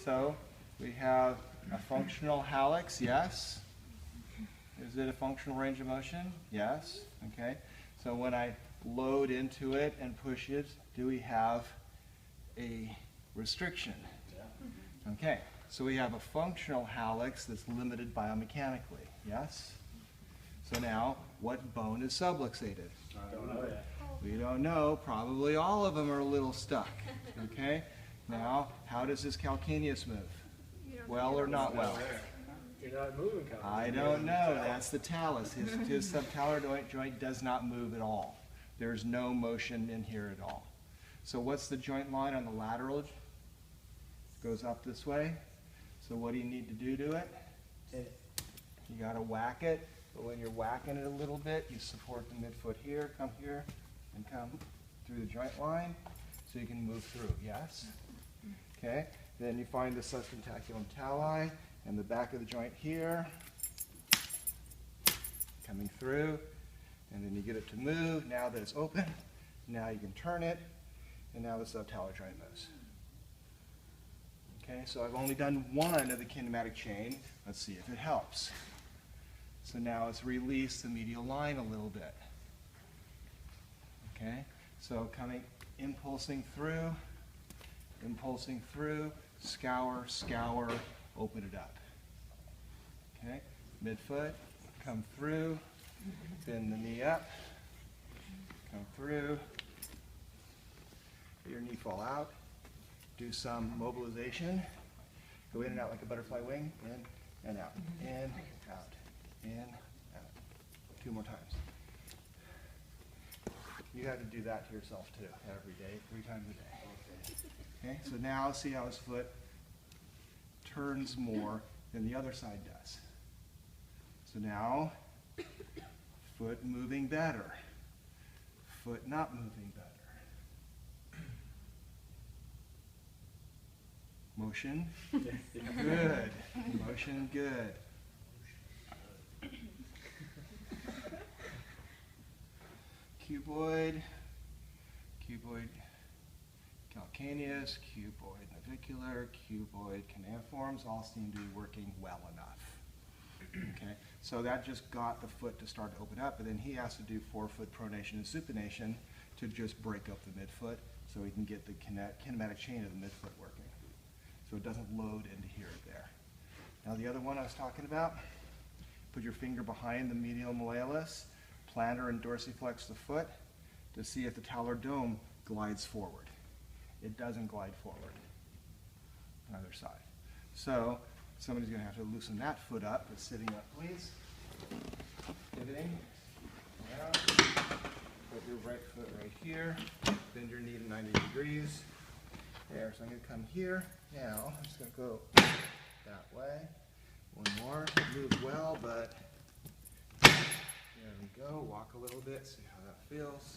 So we have a functional hallux, yes. Is it a functional range of motion? Yes. Okay. So when I load into it and push it, do we have a restriction? Okay. So we have a functional hallux that's limited biomechanically, yes? So now, what bone is subluxated? I don't know yet. We don't know. Probably all of them are a little stuck. Okay? Now, how does this calcaneus move? Well or not well? You're not moving, I don't know. That's the talus. His subtalar joint does not move at all. There's no motion in here at all. So what's the joint line on the lateral? Goes up this way. So what do you need to do to it? You got to whack it. But when you're whacking it a little bit, you support the midfoot here, and come through the joint line so you can move through, yes? Okay, then you find the substentaculum tali and the back of the joint here, coming through, and then you get it to move. Now that it's open, now you can turn it, and now the subtalar joint moves. Okay, so I've only done one of the kinematic chain. Let's see if it helps. So now it's released the medial line a little bit. Okay, so impulsing through, scour, scour, open it up. Okay, midfoot, come through, bend the knee up, come through, let your knee fall out, do some mobilization, go in and out like a butterfly wing, in and out, in, out, in, out. 2 more times. You have to do that to yourself too, every day, 3 times a day. Okay, so now see how his foot turns more than the other side does. So now, foot moving better, foot not moving better. Motion, good. Motion, good. Cuboid, calcaneus, cuboid navicular, cuboid cuneiforms all seem to be working well enough. Okay, so that just got the foot to start to open up, and then he has to do forefoot pronation and supination to just break up the midfoot so he can get the kinematic chain of the midfoot working. So it doesn't load into here or there. Now the other one I was talking about, put your finger behind the medial malleolus, plantar and dorsiflex the foot to see if the talar dome glides forward. It doesn't glide forward on the other side. So somebody's going to have to loosen that foot up. It's sitting up, please. Pivoting. Down. Put your right foot right here. Bend your knee to 90 degrees. There, so I'm going to come here. Now, I'm just going to go that way. One more. Move well, but there we go. Walk a little bit, see how that feels.